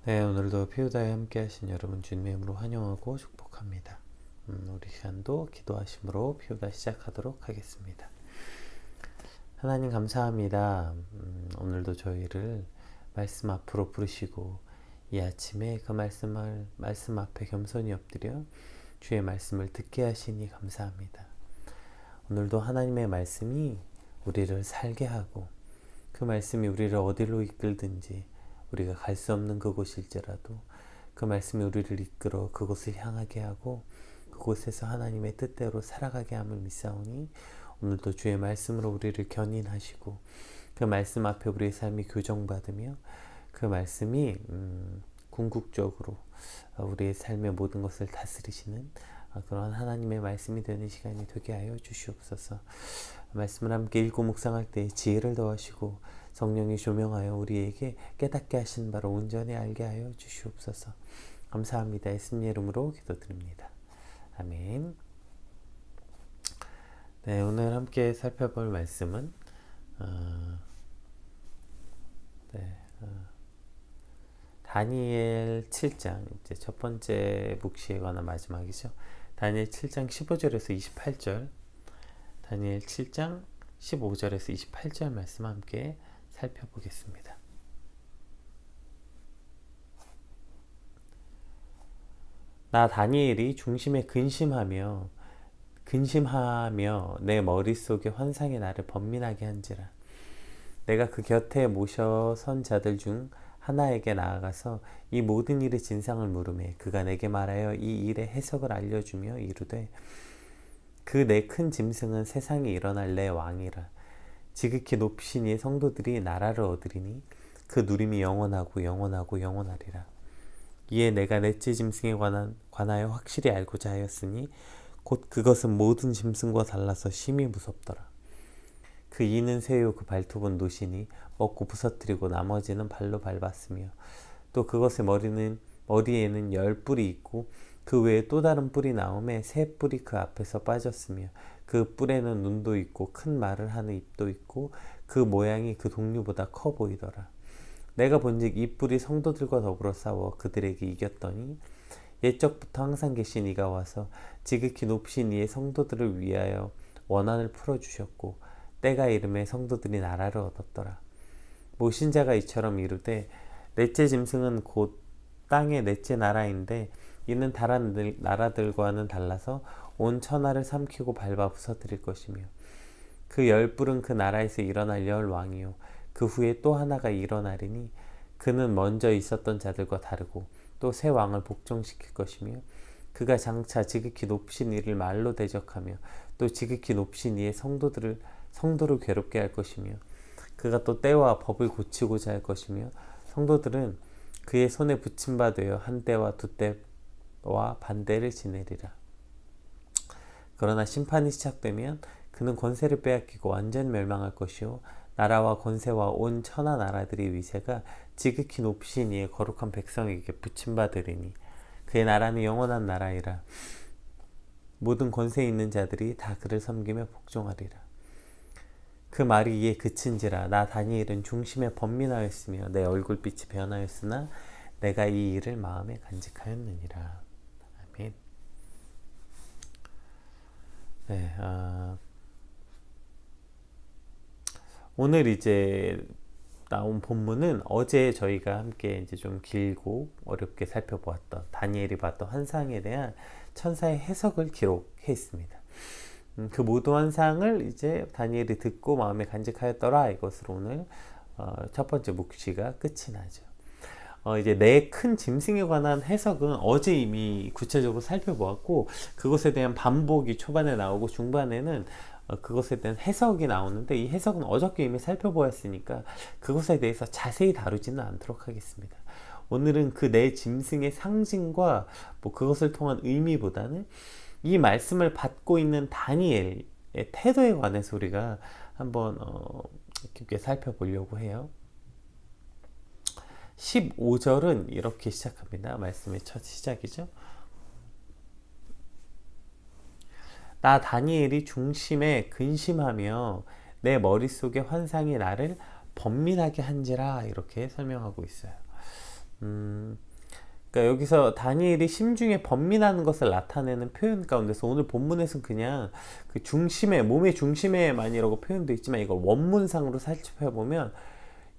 네, 오늘도 피우다에 함께 하신 여러분 주님의 이름으로 환영하고 축복합니다. 우리 시간도 기도하심으로 피우다 시작하도록 하겠습니다. 하나님 감사합니다. 오늘도 저희를 말씀 앞으로 부르시고 이 아침에 그 말씀 앞에 겸손히 엎드려 주의 말씀을 듣게 하시니 감사합니다. 오늘도 하나님의 말씀이 우리를 살게 하고 그 말씀이 우리를 어디로 이끌든지 우리가 갈 수 없는 그곳일지라도 그 말씀이 우리를 이끌어 그곳을 향하게 하고 그곳에서 하나님의 뜻대로 살아가게 함을 믿사오니 오늘도 주의 말씀으로 우리를 견인하시고 그 말씀 앞에 우리의 삶이 교정받으며 그 말씀이 궁극적으로 우리의 삶의 모든 것을 다스리시는 그런 하나님의 말씀이 되는 시간이 되게 하여 주시옵소서. 말씀을 함께 읽고 묵상할 때 지혜를 더하시고 성령이 조명하여 우리에게 깨닫게 하신 바로 온전히 알게 하여 주시옵소서. 감사합니다. 예수님의 이름으로 기도드립니다. 아멘. 네, 오늘 함께 살펴볼 말씀은 다니엘 7장, 이제 첫 번째 묵시에 관한 마지막이죠. 다니엘 7장 15절에서 28절, 다니엘 7장 15절에서 28절 말씀 함께 살펴보겠습니다. 나 다니엘이 중심에 근심하며 내 머릿속에 환상의 나를 번민하게 한지라. 내가 그 곁에 모셔 선 자들 중 하나에게 나아가서 이 모든 일의 진상을 물으매 그가 내게 말하여 이 일의 해석을 알려주며 이르되 그 내 큰 짐승은 세상에 일어날 내 왕이라. 지극히 높으신 이의 성도들이 나라를 얻으리니 그 누림이 영원하고 영원하고 영원하리라. 이에 내가 넷째 짐승에 관하여 확실히 알고자 하였으니 곧 그것은 모든 짐승과 달라서 심히 무섭더라. 그 이는 새요 그 발톱은 노시니 먹고 부서뜨리고 나머지는 발로 밟았으며 또 그것의 머리에는 10뿔이 있고 그 외에 또 다른 뿔이 나오매 새 뿔이 그 앞에서 빠졌으며 그 뿔에는 눈도 있고 큰 말을 하는 입도 있고 그 모양이 그 동류보다 커 보이더라. 내가 본즉 이 뿔이 성도들과 더불어 싸워 그들에게 이겼더니 옛적부터 항상 계신 이가 와서 지극히 높으신 이의 성도들을 위하여 원한을 풀어주셨고 때가 이름에 성도들이 나라를 얻었더라. 모신 자가 이처럼 이르되 넷째 짐승은 곧 땅의 넷째 나라인데 이는 다른 나라들과는 달라서 온 천하를 삼키고 밟아 부서뜨릴 것이며 그 10뿔은 그 나라에서 일어날 10왕이요 그 후에 또 하나가 일어나리니 그는 먼저 있었던 자들과 다르고 또 새 왕을 복종시킬 것이며 그가 장차 지극히 높으신 이를 말로 대적하며 또 지극히 높으신 이의 성도를 괴롭게 할 것이며 그가 또 때와 법을 고치고자 할 것이며 성도들은 그의 손에 붙임바 되어 한 때와 두 때와 반대를 지내리라. 그러나 심판이 시작되면 그는 권세를 빼앗기고 완전 멸망할 것이요 나라와 권세와 온 천하 나라들의 위세가 지극히 높으신 이의 거룩한 백성에게 붙임받으리니 그의 나라는 영원한 나라이라. 모든 권세 있는 자들이 다 그를 섬기며 복종하리라. 그 말이 이에 그친지라. 나 다니엘은 중심에 번민하였으며 내 얼굴빛이 변하였으나 내가 이 일을 마음에 간직하였느니라. 아멘. 네, 오늘 이제 나온 본문은 어제 저희가 함께 이제 좀 길고 어렵게 살펴보았던 다니엘이 봤던 환상에 대한 천사의 해석을 기록해 있습니다. 그 모든 환상을 이제 다니엘이 듣고 마음에 간직하였더라. 이것으로 오늘 첫 번째 묵시가 끝이 나죠. 이제 내 큰 짐승에 관한 해석은 어제 이미 구체적으로 살펴보았고 그것에 대한 반복이 초반에 나오고 중반에는 그것에 대한 해석이 나오는데 이 해석은 어저께 이미 살펴보았으니까 그것에 대해서 자세히 다루지는 않도록 하겠습니다. 오늘은 그 내 짐승의 상징과 뭐 그것을 통한 의미보다는 이 말씀을 받고 있는 다니엘의 태도에 관해서 우리가 한번 깊게 살펴보려고 해요. 15절은 이렇게 시작합니다. 말씀의 첫 시작이죠. 나 다니엘이 중심에 근심하며 내 머릿속에 환상이 나를 번민하게 한지라. 이렇게 설명하고 있어요. 그러니까 여기서 다니엘이 심중에 번민하는 것을 나타내는 표현 가운데서 오늘 본문에서는 그냥 그 중심에, 몸의 중심에만이라고 표현되어 있지만 이걸 원문상으로 살펴보면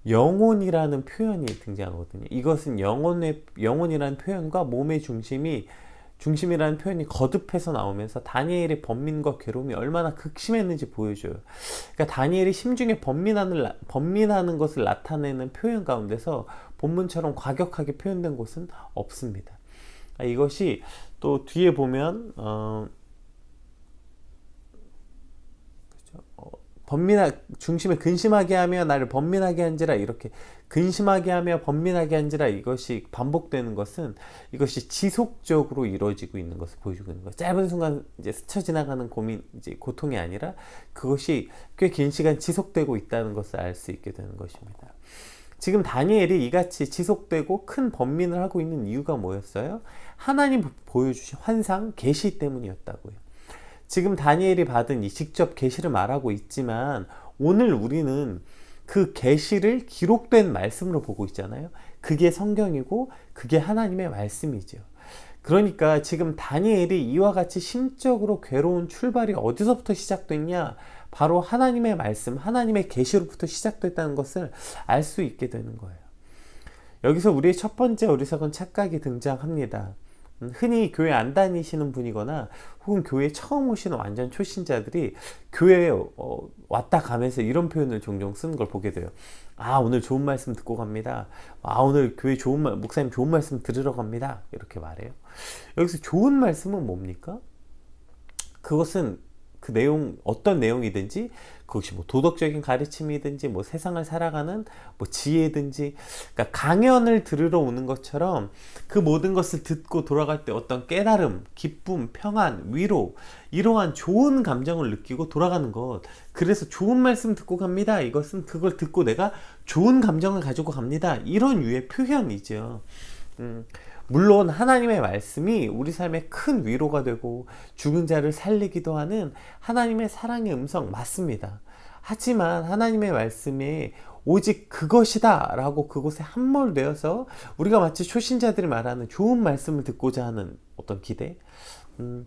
영혼이라는 표현이 등장하거든요. 이것은 영혼이라는 표현과 몸의 중심이라는 표현이 거듭해서 나오면서 다니엘의 번민과 괴로움이 얼마나 극심했는지 보여줘요. 그러니까 다니엘이 심중에 번민하는 것을 나타내는 표현 가운데서 본문처럼 과격하게 표현된 곳은 없습니다. 이것이 또 뒤에 보면 중심에 근심하게 하며 나를 번민하게 한지라, 이렇게 근심하게 하며 번민하게 한지라, 이것이 반복되는 것은 이것이 지속적으로 이루어지고 있는 것을 보여주고 있는 거예요. 짧은 순간 이제 스쳐 지나가는 고통이 아니라 그것이 꽤 긴 시간 지속되고 있다는 것을 알 수 있게 되는 것입니다. 지금 다니엘이 이같이 지속되고 큰 번민을 하고 있는 이유가 뭐였어요? 하나님 보여주신 환상, 계시 때문이었다고요. 지금 다니엘이 받은 이 직접 계시를 말하고 있지만 오늘 우리는 그 계시를 기록된 말씀으로 보고 있잖아요. 그게 성경이고 그게 하나님의 말씀이죠. 그러니까 지금 다니엘이 이와 같이 심적으로 괴로운 출발이 어디서부터 시작됐냐? 바로 하나님의 말씀, 하나님의 계시로부터 시작됐다는 것을 알 수 있게 되는 거예요. 여기서 우리의 첫 번째 어리석은 착각이 등장합니다. 흔히 교회 안 다니시는 분이거나 혹은 교회에 처음 오시는 완전 초신자들이 교회에 왔다 가면서 이런 표현을 종종 쓰는 걸 보게 돼요. 오늘 좋은 말씀 듣고 갑니다. 오늘 교회 목사님 좋은 말씀 들으러 갑니다. 이렇게 말해요. 여기서 좋은 말씀은 뭡니까? 그것은 그 내용, 어떤 내용이든지 그것이 뭐 도덕적인 가르침이든지 뭐 세상을 살아가는 뭐 지혜든지, 그러니까 강연을 들으러 오는 것처럼 그 모든 것을 듣고 돌아갈 때 어떤 깨달음, 기쁨, 평안, 위로, 이러한 좋은 감정을 느끼고 돌아가는 것. 그래서 좋은 말씀 듣고 갑니다. 이것은 그걸 듣고 내가 좋은 감정을 가지고 갑니다. 이런 유의 표현이죠. 물론 하나님의 말씀이 우리 삶에 큰 위로가 되고 죽은 자를 살리기도 하는 하나님의 사랑의 음성 맞습니다. 하지만 하나님의 말씀에 오직 그것이다 라고 그곳에 함몰되어서 우리가 마치 초신자들이 말하는 좋은 말씀을 듣고자 하는 어떤 기대,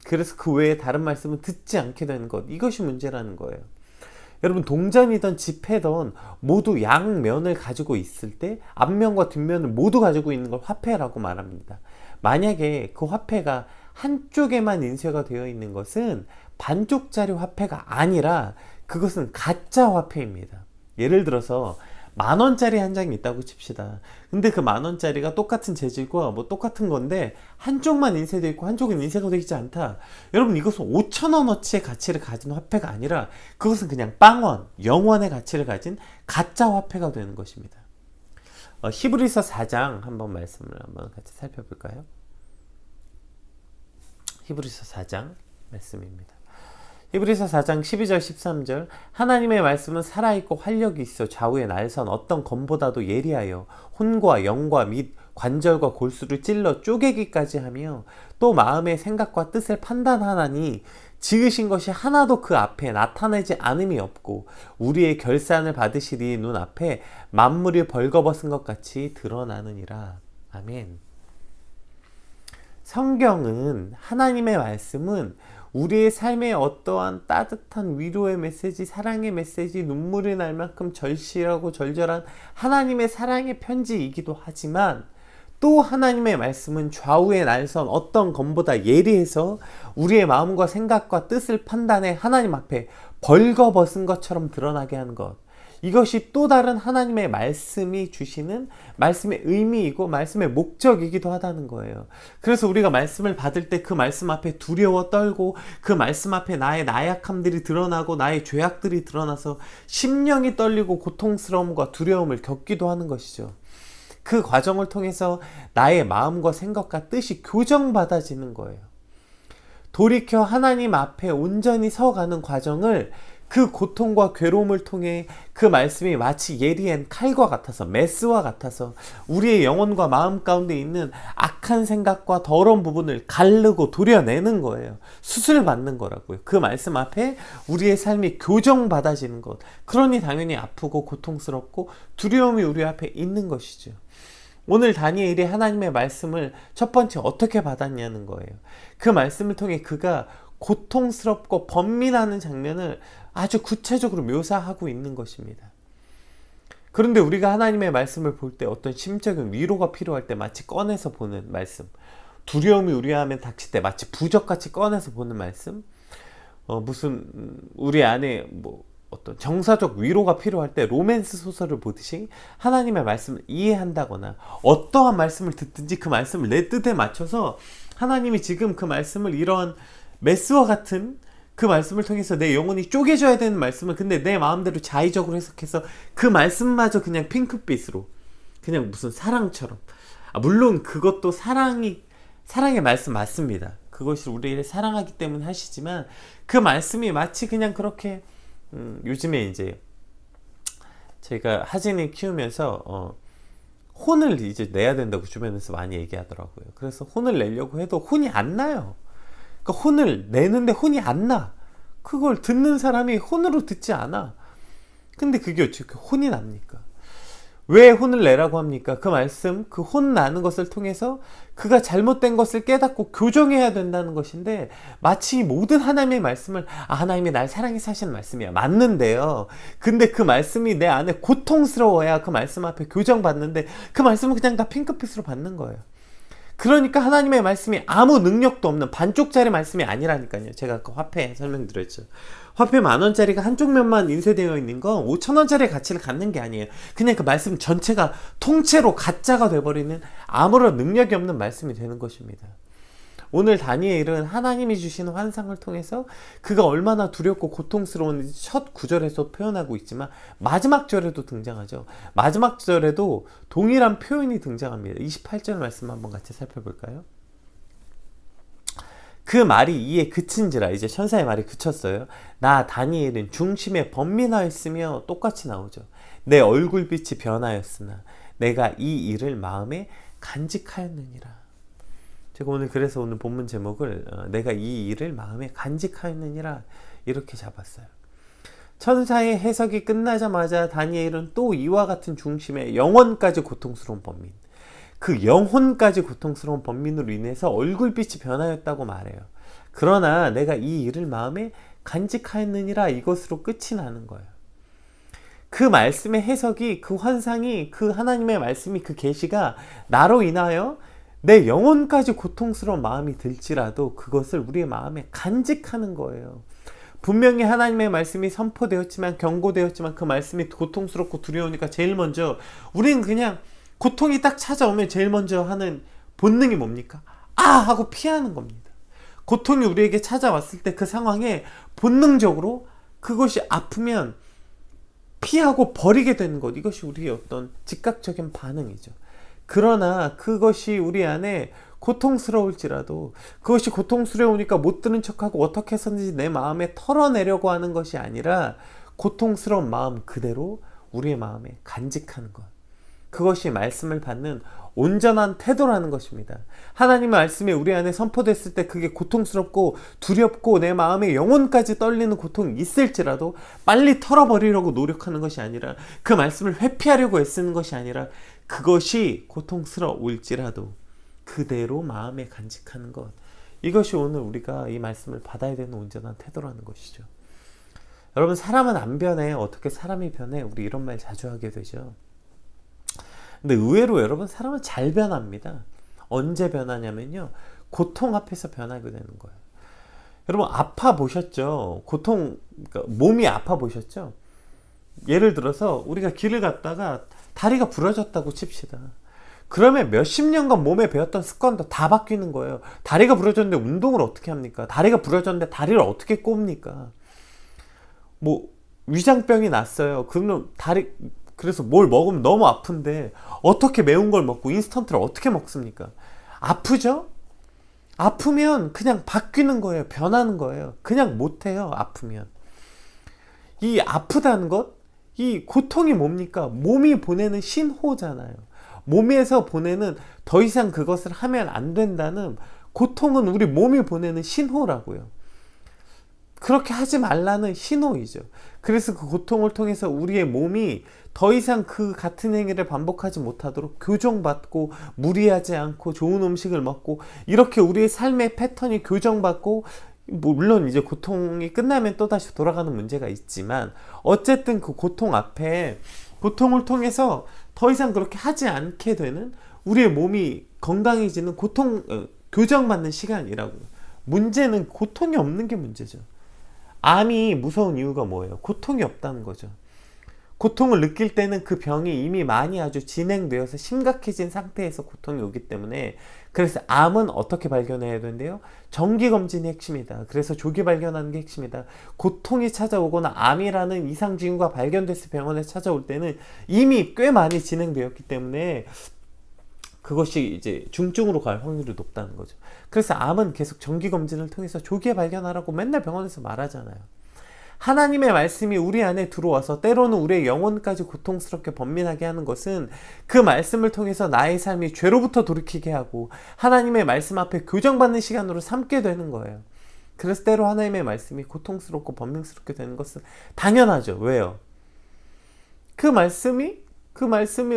그래서 그 외에 다른 말씀은 듣지 않게 되는 것, 이것이 문제라는 거예요. 여러분, 동전이든 지폐든 모두 양면을 가지고 있을 때 앞면과 뒷면을 모두 가지고 있는 걸 화폐라고 말합니다. 만약에 그 화폐가 한쪽에만 인쇄가 되어 있는 것은 반쪽짜리 화폐가 아니라 그것은 가짜 화폐입니다. 예를 들어서 10,000원짜리 한 장이 있다고 칩시다. 근데 그 10,000원짜리가 똑같은 재질과 뭐 똑같은 건데 한쪽만 인쇄되어 있고 한쪽은 인쇄가 되어 있지 않다. 여러분, 이것은 5,000원어치의 가치를 가진 화폐가 아니라 그것은 그냥 빵원, 0원의 가치를 가진 가짜 화폐가 되는 것입니다. 히브리서 4장 한번 말씀을 한번 같이 살펴볼까요? 히브리서 4장 말씀입니다. 히브리서 4장 12절 13절 하나님의 말씀은 살아있고 활력이 있어 좌우에 날선 어떤 검보다도 예리하여 혼과 영과 및 관절과 골수를 찔러 쪼개기까지 하며 또 마음의 생각과 뜻을 판단하나니 지으신 것이 하나도 그 앞에 나타나지 않음이 없고 우리의 결산을 받으시리 눈앞에 만물이 벌거벗은 것 같이 드러나느니라. 아멘. 성경은, 하나님의 말씀은 우리의 삶에 어떠한 따뜻한 위로의 메시지, 사랑의 메시지, 눈물이 날 만큼 절실하고 절절한 하나님의 사랑의 편지이기도 하지만 또 하나님의 말씀은 좌우에 날선 어떤 검보다 예리해서 우리의 마음과 생각과 뜻을 판단해 하나님 앞에 벌거벗은 것처럼 드러나게 하는 것, 이것이 또 다른 하나님의 말씀이 주시는 말씀의 의미이고 말씀의 목적이기도 하다는 거예요. 그래서 우리가 말씀을 받을 때 그 말씀 앞에 두려워 떨고 그 말씀 앞에 나의 나약함들이 드러나고 나의 죄악들이 드러나서 심령이 떨리고 고통스러움과 두려움을 겪기도 하는 것이죠. 그 과정을 통해서 나의 마음과 생각과 뜻이 교정받아지는 거예요. 돌이켜 하나님 앞에 온전히 서가는 과정을, 그 고통과 괴로움을 통해 그 말씀이 마치 예리한 칼과 같아서, 메스와 같아서 우리의 영혼과 마음 가운데 있는 악한 생각과 더러운 부분을 가르고 도려내는 거예요. 수술받는 거라고요. 그 말씀 앞에 우리의 삶이 교정받아지는 것. 그러니 당연히 아프고 고통스럽고 두려움이 우리 앞에 있는 것이죠. 오늘 다니엘이 하나님의 말씀을 첫 번째 어떻게 받았냐는 거예요. 그 말씀을 통해 그가 고통스럽고 번민하는 장면을 아주 구체적으로 묘사하고 있는 것입니다. 그런데 우리가 하나님의 말씀을 볼 때 어떤 심적인 위로가 필요할 때 마치 꺼내서 보는 말씀, 두려움이 우리 안에 닥칠 때 마치 부적같이 꺼내서 보는 말씀, 무슨 우리 안에 어떤 정서적 위로가 필요할 때 로맨스 소설을 보듯이 하나님의 말씀을 이해한다거나 어떠한 말씀을 듣든지 그 말씀을 내 뜻에 맞춰서 하나님이 지금 그 말씀을 이런 메스와 같은 그 말씀을 통해서 내 영혼이 쪼개져야 되는 말씀을 근데 내 마음대로 자의적으로 해석해서 그 말씀마저 그냥 핑크빛으로 그냥 무슨 사랑처럼, 물론 그것도 사랑의 말씀 맞습니다. 그것이 우리를 사랑하기 때문에 하시지만 그 말씀이 마치 그냥 그렇게 요즘에 이제 제가 하진을 키우면서 혼을 이제 내야 된다고 주변에서 많이 얘기하더라고요. 그래서 혼을 내려고 해도 혼이 안 나요. 그러니까 혼을 내는데 혼이 안 나. 그걸 듣는 사람이 혼으로 듣지 않아. 근데 그게 어떻게 혼이 납니까? 왜 혼을 내라고 합니까? 그 말씀, 그 혼 나는 것을 통해서 그가 잘못된 것을 깨닫고 교정해야 된다는 것인데, 마치 모든 하나님의 말씀을 하나님이 날 사랑해서 하시는 말씀이야. 맞는데요. 근데 그 말씀이 내 안에 고통스러워야 그 말씀 앞에 교정받는데 그 말씀은 그냥 다 핑크빛으로 받는 거예요. 그러니까 하나님의 말씀이 아무 능력도 없는 반쪽짜리 말씀이 아니라니까요. 제가 아까 화폐 설명드렸죠. 화폐 10,000원짜리가 한쪽 면만 인쇄되어 있는 건 5,000원짜리 가치를 갖는 게 아니에요. 그냥 그 말씀 전체가 통째로 가짜가 돼버리는 아무런 능력이 없는 말씀이 되는 것입니다. 오늘 다니엘은 하나님이 주시는 환상을 통해서 그가 얼마나 두렵고 고통스러운지 첫 구절에서 표현하고 있지만 마지막 절에도 등장하죠. 마지막 절에도 동일한 표현이 등장합니다. 28절 말씀 한번 같이 살펴볼까요? 그 말이 이에 그친지라, 이제 천사의 말이 그쳤어요. 나 다니엘은 중심에 번민하였으며, 똑같이 나오죠. 내 얼굴빛이 변하였으나 내가 이 일을 마음에 간직하였느니라. 제가 그래서 오늘 본문 제목을 내가 이 일을 마음에 간직하였느니라 이렇게 잡았어요. 천사의 해석이 끝나자마자 다니엘은 또 이와 같은 중심에 영혼까지 고통스러운 번민, 그 영혼까지 고통스러운 번민으로 인해서 얼굴빛이 변하였다고 말해요. 그러나 내가 이 일을 마음에 간직하였느니라, 이것으로 끝이 나는 거예요. 그 말씀의 해석이, 그 환상이, 그 하나님의 말씀이, 그 계시가 나로 인하여 내 영혼까지 고통스러운 마음이 들지라도 그것을 우리의 마음에 간직하는 거예요. 분명히 하나님의 말씀이 선포되었지만, 경고되었지만 그 말씀이 고통스럽고 두려우니까 제일 먼저 우리는 그냥 고통이 딱 찾아오면 제일 먼저 하는 본능이 뭡니까? 하고 피하는 겁니다. 고통이 우리에게 찾아왔을 때 그 상황에 본능적으로 그것이 아프면 피하고 버리게 되는 것, 이것이 우리의 어떤 즉각적인 반응이죠. 그러나 그것이 우리 안에 고통스러울지라도, 그것이 고통스러우니까 못 들은 척하고 어떻게 해서든지 내 마음에 털어내려고 하는 것이 아니라 고통스러운 마음 그대로 우리의 마음에 간직하는 것, 그것이 말씀을 받는 온전한 태도라는 것입니다. 하나님의 말씀이 우리 안에 선포됐을 때 그게 고통스럽고 두렵고 내 마음에 영혼까지 떨리는 고통이 있을지라도 빨리 털어버리려고 노력하는 것이 아니라, 그 말씀을 회피하려고 애쓰는 것이 아니라, 그것이 고통스러울지라도 그대로 마음에 간직하는 것, 이것이 오늘 우리가 이 말씀을 받아야 되는 온전한 태도라는 것이죠. 여러분, 사람은 안 변해. 어떻게 사람이 변해? 우리 이런 말 자주 하게 되죠. 근데 의외로 여러분, 사람은 잘 변합니다. 언제 변하냐면요, 고통 앞에서 변하게 되는 거예요. 여러분, 아파 보셨죠? 그러니까 몸이 아파 보셨죠? 예를 들어서 우리가 길을 갔다가 다리가 부러졌다고 칩시다. 그러면 몇십 년간 몸에 배웠던 습관도 다 바뀌는 거예요. 다리가 부러졌는데 운동을 어떻게 합니까? 다리가 부러졌는데 다리를 어떻게 꼽니까? 위장병이 났어요. 그러면 그래서 뭘 먹으면 너무 아픈데 어떻게 매운 걸 먹고 인스턴트를 어떻게 먹습니까? 아프죠? 아프면 그냥 바뀌는 거예요. 변하는 거예요. 그냥 못해요. 아프면. 이 아프다는 것, 이 고통이 뭡니까? 몸이 보내는 신호잖아요. 몸에서 보내는, 더 이상 그것을 하면 안 된다는, 고통은 우리 몸이 보내는 신호라고요. 그렇게 하지 말라는 신호이죠. 그래서 그 고통을 통해서 우리의 몸이 더 이상 그 같은 행위를 반복하지 못하도록 교정받고, 무리하지 않고 좋은 음식을 먹고, 이렇게 우리의 삶의 패턴이 교정받고, 물론 이제 고통이 끝나면 또다시 돌아가는 문제가 있지만, 어쨌든 그 고통 앞에, 고통을 통해서 더 이상 그렇게 하지 않게 되는, 우리의 몸이 건강해지는 교정받는 시간이라고. 문제는 고통이 없는 게 문제죠. 암이 무서운 이유가 뭐예요? 고통이 없다는 거죠. 고통을 느낄 때는 그 병이 이미 많이 아주 진행되어서 심각해진 상태에서 고통이 오기 때문에, 그래서 암은 어떻게 발견해야 되는데요? 정기검진이 핵심이다. 그래서 조기 발견하는 게 핵심이다. 고통이 찾아오거나 암이라는 이상징후가 발견돼서 병원에 찾아올 때는 이미 꽤 많이 진행되었기 때문에 그것이 이제 중증으로 갈 확률이 높다는 거죠. 그래서 암은 계속 정기검진을 통해서 조기에 발견하라고 맨날 병원에서 말하잖아요. 하나님의 말씀이 우리 안에 들어와서 때로는 우리의 영혼까지 고통스럽게 번민하게 하는 것은, 그 말씀을 통해서 나의 삶이 죄로부터 돌이키게 하고 하나님의 말씀 앞에 교정받는 시간으로 삼게 되는 거예요. 그래서 때로 하나님의 말씀이 고통스럽고 번민스럽게 되는 것은 당연하죠. 왜요? 그 말씀이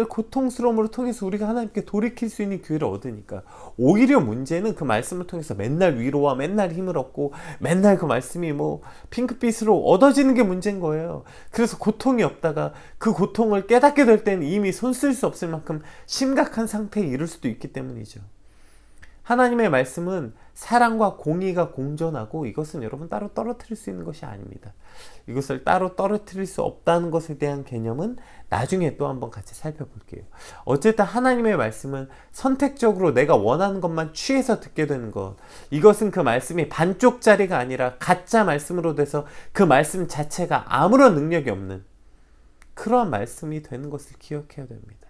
고통스러움으로 통해서 우리가 하나님께 돌이킬 수 있는 기회를 얻으니까. 오히려 문제는 그 말씀을 통해서 맨날 위로와 맨날 힘을 얻고 맨날 그 말씀이 핑크빛으로 얻어지는 게 문제인 거예요. 그래서 고통이 없다가 그 고통을 깨닫게 될 때는 이미 손 쓸 수 없을 만큼 심각한 상태에 이를 수도 있기 때문이죠. 하나님의 말씀은 사랑과 공의가 공존하고, 이것은 여러분 따로 떨어뜨릴 수 있는 것이 아닙니다. 이것을 따로 떨어뜨릴 수 없다는 것에 대한 개념은 나중에 또 한번 같이 살펴볼게요. 어쨌든 하나님의 말씀은 선택적으로 내가 원하는 것만 취해서 듣게 되는 것, 이것은 그 말씀이 반쪽짜리가 아니라 가짜 말씀으로 돼서 그 말씀 자체가 아무런 능력이 없는 그러한 말씀이 되는 것을 기억해야 됩니다.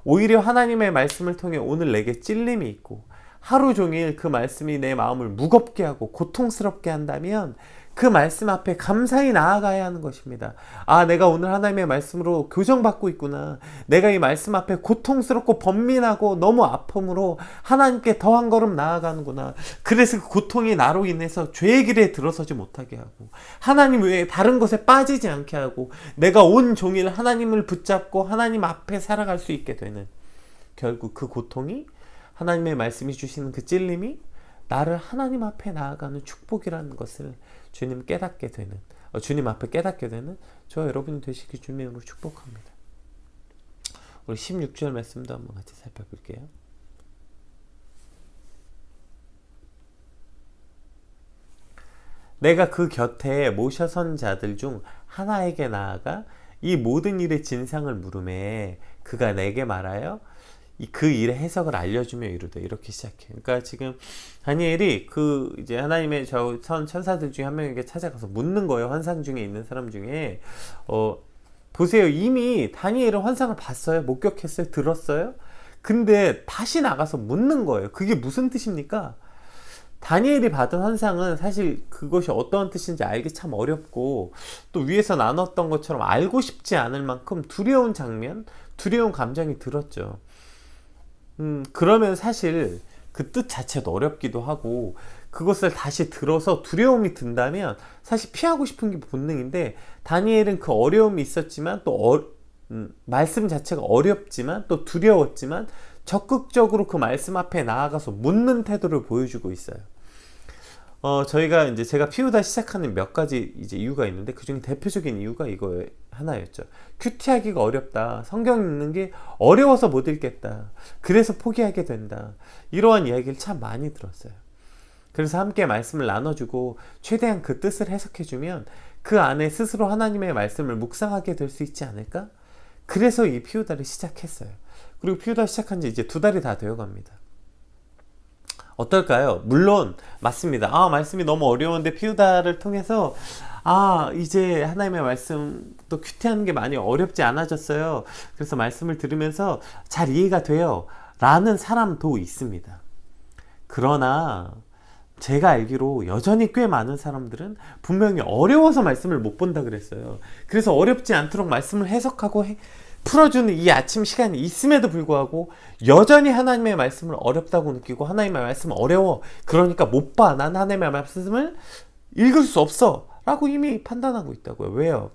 오히려 하나님의 말씀을 통해 오늘 내게 찔림이 있고 하루 종일 그 말씀이 내 마음을 무겁게 하고 고통스럽게 한다면 그 말씀 앞에 감사히 나아가야 하는 것입니다. 아, 내가 오늘 하나님의 말씀으로 교정받고 있구나. 내가 이 말씀 앞에 고통스럽고 번민하고 너무 아픔으로 하나님께 더 한 걸음 나아가는구나. 그래서 그 고통이 나로 인해서 죄의 길에 들어서지 못하게 하고 하나님 외에 다른 것에 빠지지 않게 하고 내가 온 종일 하나님을 붙잡고 하나님 앞에 살아갈 수 있게 되는, 결국 그 고통이, 하나님의 말씀이 주시는 그 찔림이 나를 하나님 앞에 나아가는 축복이라는 것을 주님 앞에 깨닫게 되는 저와 여러분이 되시기 주님의 이름으로 축복합니다. 우리 16절 말씀도 한번 같이 살펴볼게요. 내가 그 곁에 모셔선 자들 중 하나에게 나아가 이 모든 일의 진상을 물으매 그가 내게 말하여 그 일의 해석을 알려주며 이르되, 이렇게 시작해. 그러니까 지금 다니엘이 이제 하나님의 선 천사들 중에 한 명에게 찾아가서 묻는 거예요. 환상 중에 있는 사람 중에. 보세요. 이미 다니엘은 환상을 봤어요. 목격했어요. 들었어요. 근데 다시 나가서 묻는 거예요. 그게 무슨 뜻입니까? 다니엘이 받은 환상은 사실 그것이 어떠한 뜻인지 알기 참 어렵고, 또 위에서 나눴던 것처럼 알고 싶지 않을 만큼 두려운 장면, 두려운 감정이 들었죠. 그러면 사실 그 뜻 자체도 어렵기도 하고, 그것을 다시 들어서 두려움이 든다면 사실 피하고 싶은 게 본능인데, 다니엘은 그 어려움이 있었지만 또 말씀 자체가 어렵지만 또 두려웠지만 적극적으로 그 말씀 앞에 나아가서 묻는 태도를 보여주고 있어요. 제가 피우다 시작하는 몇 가지 이제 이유가 있는데, 그 중에 대표적인 이유가 이거 하나였죠. 큐티하기가 어렵다. 성경 읽는 게 어려워서 못 읽겠다. 그래서 포기하게 된다. 이러한 이야기를 참 많이 들었어요. 그래서 함께 말씀을 나눠주고 최대한 그 뜻을 해석해주면 그 안에 스스로 하나님의 말씀을 묵상하게 될 수 있지 않을까? 그래서 이 피우다를 시작했어요. 그리고 피우다 시작한 지 이제 2달이 다 되어 갑니다. 어떨까요? 물론 맞습니다. 말씀이 너무 어려운데 피우다를 통해서 이제 하나님의 말씀 또 큐티하는 게 많이 어렵지 않아졌어요. 그래서 말씀을 들으면서 잘 이해가 돼요 라는 사람도 있습니다. 그러나 제가 알기로 여전히 꽤 많은 사람들은 분명히 어려워서 말씀을 못 본다 그랬어요. 그래서 어렵지 않도록 말씀을 해석하고 풀어주는 이 아침 시간이 있음에도 불구하고 여전히 하나님의 말씀을 어렵다고 느끼고, 하나님의 말씀은 어려워, 그러니까 못 봐, 난 하나님의 말씀을 읽을 수 없어 라고 이미 판단하고 있다고요. 왜요?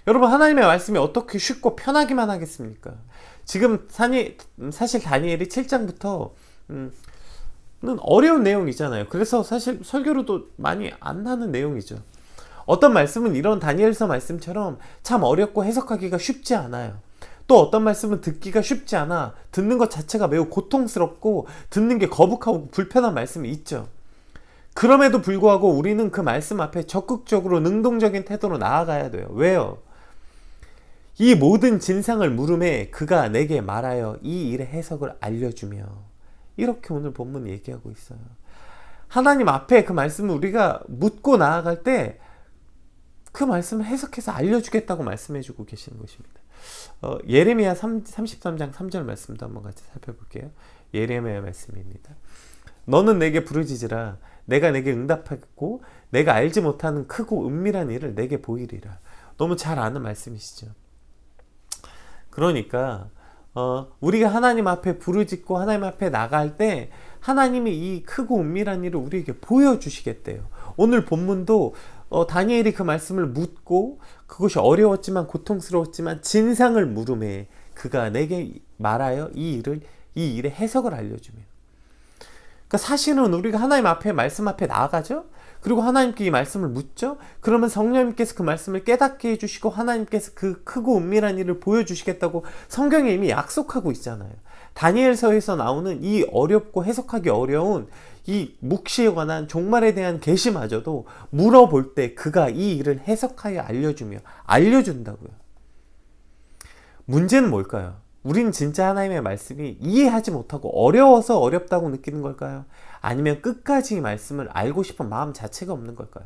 여러분, 하나님의 말씀이 어떻게 쉽고 편하기만 하겠습니까? 지금 사실 다니엘이 7장부터 는 어려운 내용이잖아요. 그래서 사실 설교로도 많이 안 하는 내용이죠. 어떤 말씀은 이런 다니엘서 말씀처럼 참 어렵고 해석하기가 쉽지 않아요. 또 어떤 말씀은 듣기가 쉽지 않아 듣는 것 자체가 매우 고통스럽고 듣는 게 거북하고 불편한 말씀이 있죠. 그럼에도 불구하고 우리는 그 말씀 앞에 적극적으로 능동적인 태도로 나아가야 돼요. 왜요? 이 모든 진상을 물음에 그가 내게 말하여 이 일의 해석을 알려주며, 이렇게 오늘 본문이 얘기하고 있어요. 하나님 앞에 그 말씀을 우리가 묻고 나아갈 때 그 말씀을 해석해서 알려주겠다고 말씀해주고 계시는 것입니다. 예레미야 33장 3절 말씀도 한번 같이 살펴볼게요. 예레미야 말씀입니다. 너는 내게 부르짖으라. 내가 내게 응답하겠고 내가 알지 못하는 크고 은밀한 일을 내게 보이리라. 너무 잘 아는 말씀이시죠. 그러니까 우리가 하나님 앞에 부르짖고 하나님 앞에 나갈 때 하나님이 이 크고 은밀한 일을 우리에게 보여주시겠대요. 오늘 본문도 다니엘이 그 말씀을 묻고 그것이 어려웠지만 고통스러웠지만 진상을 물음에 그가 내게 말하여 이 일의 해석을 알려주며. 그러니까 사실은 우리가 하나님 앞에 말씀 앞에 나아가죠. 그리고 하나님께 이 말씀을 묻죠. 그러면 성령님께서 그 말씀을 깨닫게 해주시고 하나님께서 그 크고 은밀한 일을 보여주시겠다고 성경에 이미 약속하고 있잖아요. 다니엘서에서 나오는 이 어렵고 해석하기 어려운 이 묵시에 관한 종말에 대한 계시마저도 물어볼 때 그가 이 일을 해석하여 알려준다고요. 문제는 뭘까요? 우린 진짜 하나님의 말씀이 이해하지 못하고 어려워서 어렵다고 느끼는 걸까요? 아니면 끝까지 이 말씀을 알고 싶은 마음 자체가 없는 걸까요?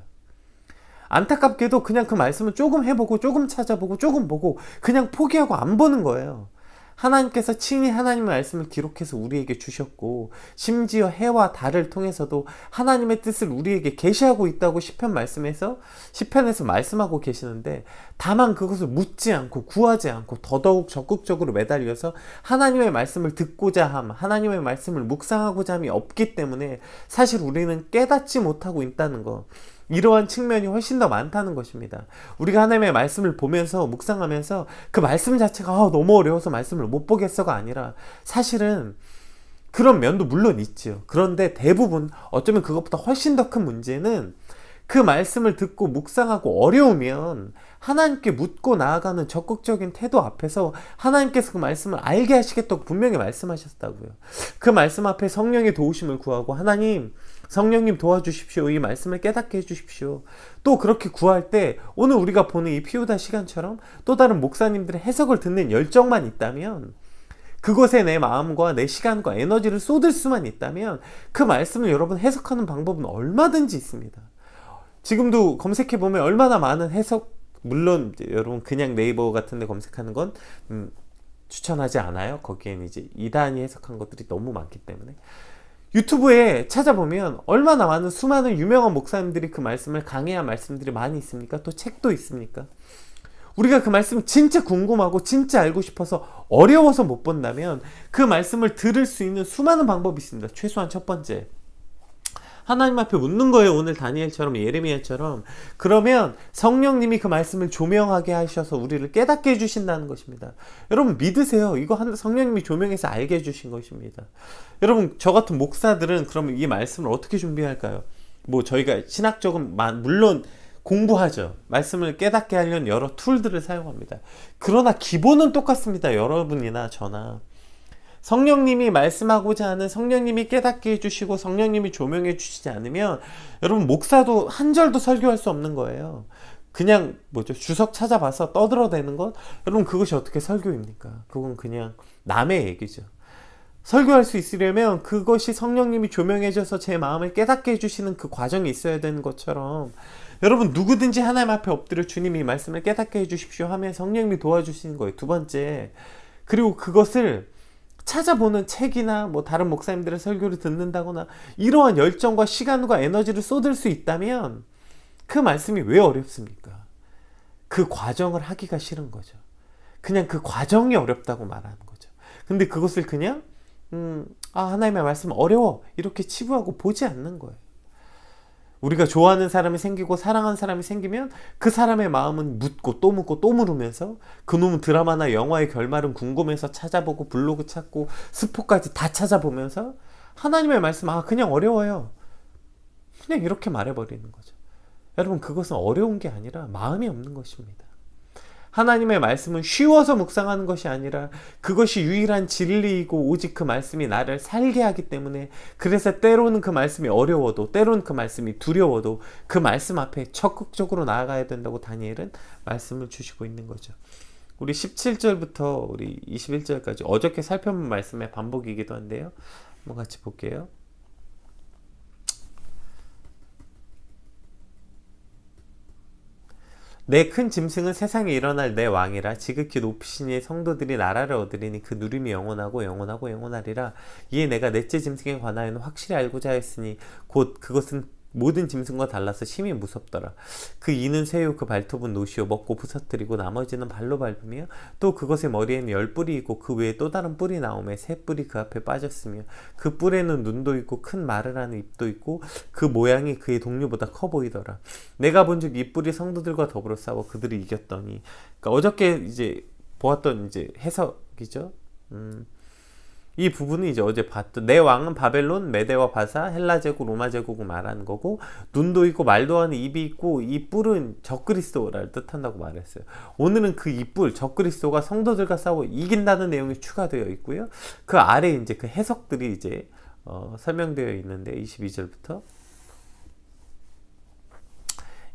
안타깝게도 그냥 그 말씀을 조금 해보고 조금 찾아보고 조금 보고 그냥 포기하고 안 보는 거예요. 하나님께서 친히 하나님의 말씀을 기록해서 우리에게 주셨고 심지어 해와 달을 통해서도 하나님의 뜻을 우리에게 계시하고 있다고 시편에서 말씀하고 계시는데, 다만 그것을 묻지 않고 구하지 않고 더더욱 적극적으로 매달려서 하나님의 말씀을 듣고자 함, 하나님의 말씀을 묵상하고자 함이 없기 때문에 사실 우리는 깨닫지 못하고 있다는 것, 이러한 측면이 훨씬 더 많다는 것입니다. 우리가 하나님의 말씀을 보면서 묵상하면서 그 말씀 자체가 너무 어려워서 말씀을 못 보겠어가 아니라 사실은 그런 면도 물론 있지요. 그런데 대부분 어쩌면 그것보다 훨씬 더 큰 문제는 그 말씀을 듣고 묵상하고 어려우면 하나님께 묻고 나아가는 적극적인 태도 앞에서 하나님께서 그 말씀을 알게 하시겠다고 분명히 말씀하셨다고요. 그 말씀 앞에 성령의 도우심을 구하고 하나님, 성령님 도와주십시오. 이 말씀을 깨닫게 해주십시오. 또 그렇게 구할 때 오늘 우리가 보는 이 피우다 시간처럼 또 다른 목사님들의 해석을 듣는 열정만 있다면, 그것에 내 마음과 내 시간과 에너지를 쏟을 수만 있다면 그 말씀을 여러분 해석하는 방법은 얼마든지 있습니다. 지금도 검색해보면 얼마나 많은 해석, 물론 여러분 그냥 네이버 같은 데 검색하는 건 추천하지 않아요. 거기엔 이제 이단이 해석한 것들이 너무 많기 때문에. 유튜브에 찾아보면 얼마나 많은 수많은 유명한 목사님들이 그 말씀을 강해한 말씀들이 많이 있습니까? 또 책도 있습니까? 우리가 그 말씀 진짜 궁금하고 진짜 알고 싶어서 어려워서 못 본다면 그 말씀을 들을 수 있는 수많은 방법이 있습니다. 최소한 첫 번째, 하나님 앞에 묻는 거예요. 오늘 다니엘처럼 예레미야처럼. 그러면 성령님이 그 말씀을 조명하게 하셔서 우리를 깨닫게 해주신다는 것입니다. 여러분 믿으세요. 이거 성령님이 조명해서 알게 해주신 것입니다. 여러분, 저 같은 목사들은 그러면 이 말씀을 어떻게 준비할까요? 저희가 신학적으로 물론 공부하죠. 말씀을 깨닫게 하려는 여러 툴들을 사용합니다. 그러나 기본은 똑같습니다. 여러분이나 저나. 성령님이 말씀하고자 하는, 성령님이 깨닫게 해주시고 성령님이 조명해 주시지 않으면 여러분 목사도 한 절도 설교할 수 없는 거예요. 그냥 주석 찾아봐서 떠들어대는 것, 여러분 그것이 어떻게 설교입니까? 그건 그냥 남의 얘기죠. 설교할 수 있으려면 그것이 성령님이 조명해 줘서 제 마음을 깨닫게 해주시는 그 과정이 있어야 되는 것처럼, 여러분 누구든지 하나님 앞에 엎드려 주님이 말씀을 깨닫게 해주십시오 하면 성령님이 도와주시는 거예요. 두 번째, 그리고 그것을 찾아보는 책이나 다른 목사님들의 설교를 듣는다거나 이러한 열정과 시간과 에너지를 쏟을 수 있다면 그 말씀이 왜 어렵습니까? 그 과정을 하기가 싫은 거죠. 그냥 그 과정이 어렵다고 말하는 거죠. 근데 그것을 그냥 하나님의 말씀 어려워 이렇게 치부하고 보지 않는 거예요. 우리가 좋아하는 사람이 생기고 사랑하는 사람이 생기면 그 사람의 마음은 묻고 또 묻고 또 물으면서 그놈 드라마나 영화의 결말은 궁금해서 찾아보고 블로그 찾고 스포까지 다 찾아보면서 하나님의 말씀 그냥 어려워요. 그냥 이렇게 말해버리는 거죠. 여러분, 그것은 어려운 게 아니라 마음이 없는 것입니다. 하나님의 말씀은 쉬워서 묵상하는 것이 아니라 그것이 유일한 진리이고 오직 그 말씀이 나를 살게 하기 때문에, 그래서 때로는 그 말씀이 어려워도 때로는 그 말씀이 두려워도 그 말씀 앞에 적극적으로 나아가야 된다고 다니엘은 말씀을 주시고 있는 거죠. 우리 17절부터 우리 21절까지 어저께 살펴본 말씀의 반복이기도 한데요. 한번 같이 볼게요. 내 큰 짐승은 세상에 일어날 내 왕이라. 지극히 높으신 이의 성도들이 나라를 얻으리니 그 누림이 영원하고 영원하고 영원하리라. 이에 내가 넷째 짐승에 관하여는 확실히 알고자 하였으니 곧 그것은 모든 짐승과 달라서 심히 무섭더라. 그 이는 새요 그 발톱은 노시오 먹고 부서뜨리고 나머지는 발로 밟으며 또 그것의 머리에는 10뿔이 있고 그 외에 또 다른 뿔이 나오매 새 뿔이 그 앞에 빠졌으며 그 뿔에는 눈도 있고 큰 말을 하는 입도 있고 그 모양이 그의 동류보다 커 보이더라. 내가 본즉 이 뿔이 성도들과 더불어 싸워 그들을 이겼더니. 그러니까 어저께 이제 보았던 이제 해석이죠. 이 부분은 이제 어제 봤던, 내 왕은 바벨론, 메대와 바사, 헬라 제국, 로마 제국을 말하는 거고, 눈도 있고 말도 하는 입이 있고 이 뿔은 적그리스도를 뜻한다고 말했어요. 오늘은 그 이 뿔, 적그리스도가 성도들과 싸워 이긴다는 내용이 추가되어 있고요. 그 아래 이제 그 해석들이 이제 설명되어 있는데 22절부터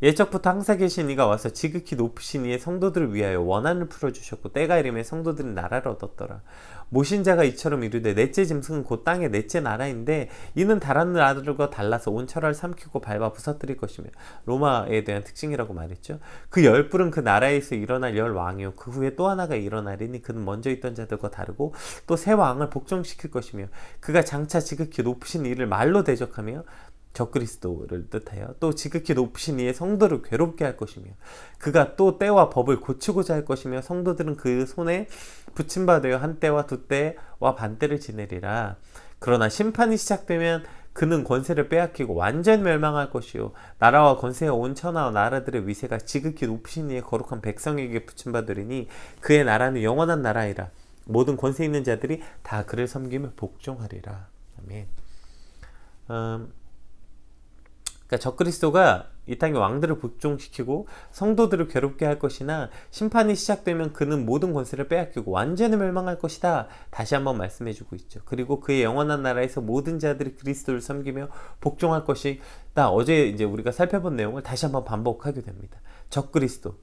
예적부터 항상 계신 이가 와서 지극히 높으신 이의 성도들을 위하여 원한을 풀어주셨고 때가 이르매 성도들은 나라를 얻었더라. 모신 자가 이처럼 이르되 넷째 짐승은 곧 땅의 넷째 나라인데 이는 다른 나라들과 달라서 온 철화를 삼키고 밟아 부서뜨릴 것이며, 로마에 대한 특징이라고 말했죠. 그 10뿔은 그 나라에서 일어날 10왕이요 그 후에 또 하나가 일어나리니 그는 먼저 있던 자들과 다르고 또 새 왕을 복종시킬 것이며 그가 장차 지극히 높으신 이를 말로 대적하며, 적그리스도를 뜻하여 또 지극히 높으신 이의 성도를 괴롭게 할 것이며 그가 또 때와 법을 고치고자 할 것이며 성도들은 그 손에 붙임받아 한 때와 두 때와 반 때를 지내리라. 그러나 심판이 시작되면 그는 권세를 빼앗기고 완전 멸망할 것이요 나라와 권세와 온 천하와 나라들의 위세가 지극히 높으신 이의 거룩한 백성에게 붙임받으리니 그의 나라는 영원한 나라이라. 모든 권세 있는 자들이 다 그를 섬기며 복종하리라. 아멘. 그러니까 적그리스도가 이 땅의 왕들을 복종시키고 성도들을 괴롭게 할 것이나 심판이 시작되면 그는 모든 권세를 빼앗기고 완전히 멸망할 것이다. 다시 한번 말씀해주고 있죠. 그리고 그의 영원한 나라에서 모든 자들이 그리스도를 섬기며 복종할 것이다. 어제 이제 우리가 살펴본 내용을 다시 한번 반복하게 됩니다. 적그리스도.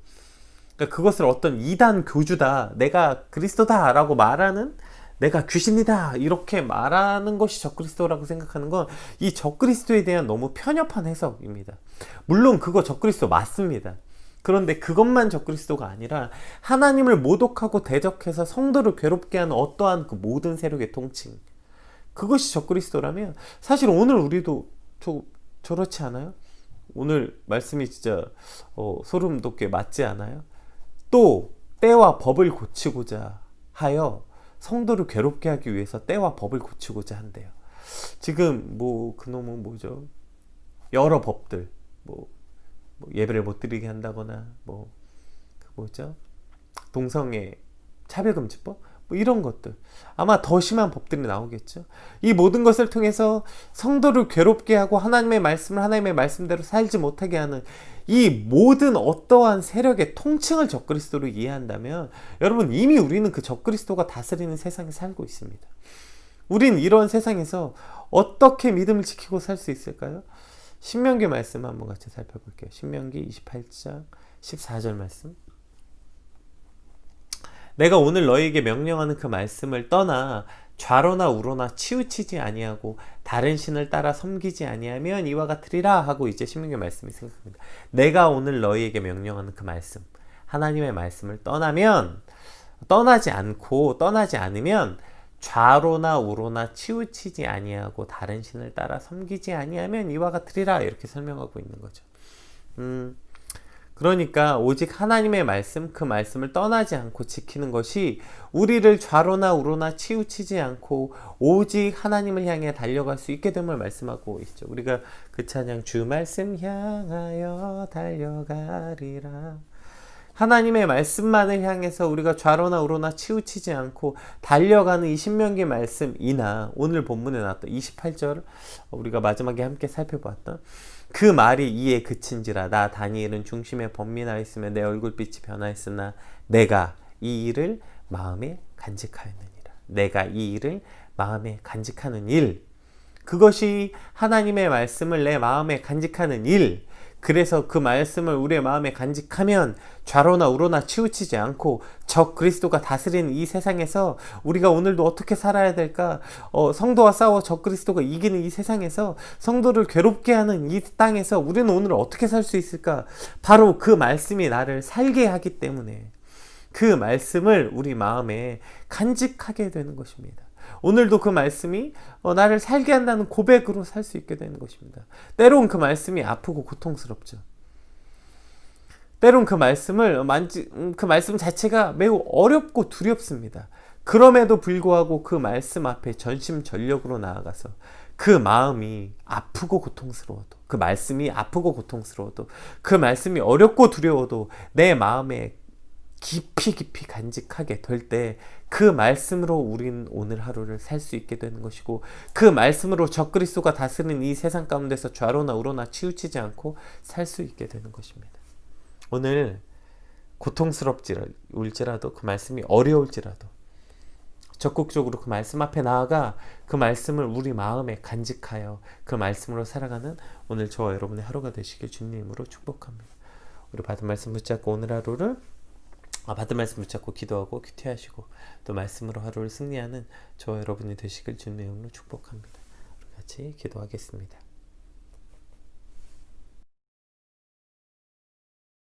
그러니까 그것을 어떤 이단 교주다, 내가 그리스도다 라고 말하는, 내가 귀신이다 이렇게 말하는 것이 적그리스도라고 생각하는 건 이 적그리스도에 대한 너무 편협한 해석입니다. 물론 그거 적그리스도 맞습니다. 그런데 그것만 적그리스도가 아니라 하나님을 모독하고 대적해서 성도를 괴롭게 하는 어떠한 그 모든 세력의 통칭, 그것이 적그리스도라면 사실 오늘 우리도 저렇지 않아요? 오늘 말씀이 진짜 소름 돋게 맞지 않아요? 또 때와 법을 고치고자 하여 성도를 괴롭게 하기 위해서 때와 법을 고치고자 한대요. 지금 그놈은 뭐죠? 여러 법들, 예배를 못 드리게 한다거나 동성애 차별금지법 이런 것들, 아마 더 심한 법들이 나오겠죠. 이 모든 것을 통해서 성도를 괴롭게 하고 하나님의 말씀을 하나님의 말씀대로 살지 못하게 하는 이 모든 어떠한 세력의 통칭을 적그리스도로 이해한다면 여러분, 이미 우리는 그 적그리스도가 다스리는 세상에 살고 있습니다. 우린 이런 세상에서 어떻게 믿음을 지키고 살 수 있을까요? 신명기 말씀 한번 같이 살펴볼게요. 신명기 28장 14절 말씀. 내가 오늘 너희에게 명령하는 그 말씀을 떠나 좌로나 우로나 치우치지 아니하고 다른 신을 따라 섬기지 아니하면 이와 같으리라 하고 이제 신명기 말씀이 생각합니다. 내가 오늘 너희에게 명령하는 그 말씀, 하나님의 말씀을 떠나지 않으면 좌로나 우로나 치우치지 아니하고 다른 신을 따라 섬기지 아니하면 이와 같으리라 이렇게 설명하고 있는 거죠. 그러니까 오직 하나님의 말씀, 그 말씀을 떠나지 않고 지키는 것이 우리를 좌로나 우로나 치우치지 않고 오직 하나님을 향해 달려갈 수 있게 됨을 말씀하고 있죠. 우리가 그 찬양 주 말씀 향하여 달려가리라. 하나님의 말씀만을 향해서 우리가 좌로나 우로나 치우치지 않고 달려가는 이 신명기 말씀이나 오늘 본문에 나왔던 28절 우리가 마지막에 함께 살펴보았던 그 말이 이에 그친지라. 나 다니엘은 중심에 번민하였으며 내 얼굴빛이 변하였으나 내가 이 일을 마음에 간직하였느니라. 내가 이 일을 마음에 간직하는 일, 그것이 하나님의 말씀을 내 마음에 간직하는 일. 그래서 그 말씀을 우리의 마음에 간직하면 좌로나 우로나 치우치지 않고 적 그리스도가 다스리는 이 세상에서 우리가 오늘도 어떻게 살아야 될까? 성도와 싸워 적 그리스도가 이기는 이 세상에서, 성도를 괴롭게 하는 이 땅에서 우리는 오늘 어떻게 살 수 있을까? 바로 그 말씀이 나를 살게 하기 때문에 그 말씀을 우리 마음에 간직하게 되는 것입니다. 오늘도 그 말씀이 나를 살게 한다는 고백으로 살 수 있게 되는 것입니다. 때론 그 말씀이 아프고 고통스럽죠. 때론 그 말씀을 그 말씀 자체가 매우 어렵고 두렵습니다. 그럼에도 불구하고 그 말씀 앞에 전심전력으로 나아가서 그 마음이 아프고 고통스러워도, 그 말씀이 아프고 고통스러워도, 그 말씀이 어렵고 두려워도 내 마음에 깊이 간직하게 될 때 그 말씀으로 우리는 오늘 하루를 살 수 있게 되는 것이고, 그 말씀으로 적 그리스도가 다스리는 이 세상 가운데서 좌로나 우로나 치우치지 않고 살 수 있게 되는 것입니다. 오늘 고통스럽지라도, 그 말씀이 어려울지라도 적극적으로 그 말씀 앞에 나아가 그 말씀을 우리 마음에 간직하여 그 말씀으로 살아가는 오늘 저와 여러분의 하루가 되시길 주님으로 축복합니다. 우리 받은 말씀 붙잡고 오늘 하루를 받은 말씀 붙잡고 기도하고 큐티하시고 또 말씀으로 하루를 승리하는 저와 여러분이 되시길 주님의 이름으로 축복합니다. 우리 같이 기도하겠습니다.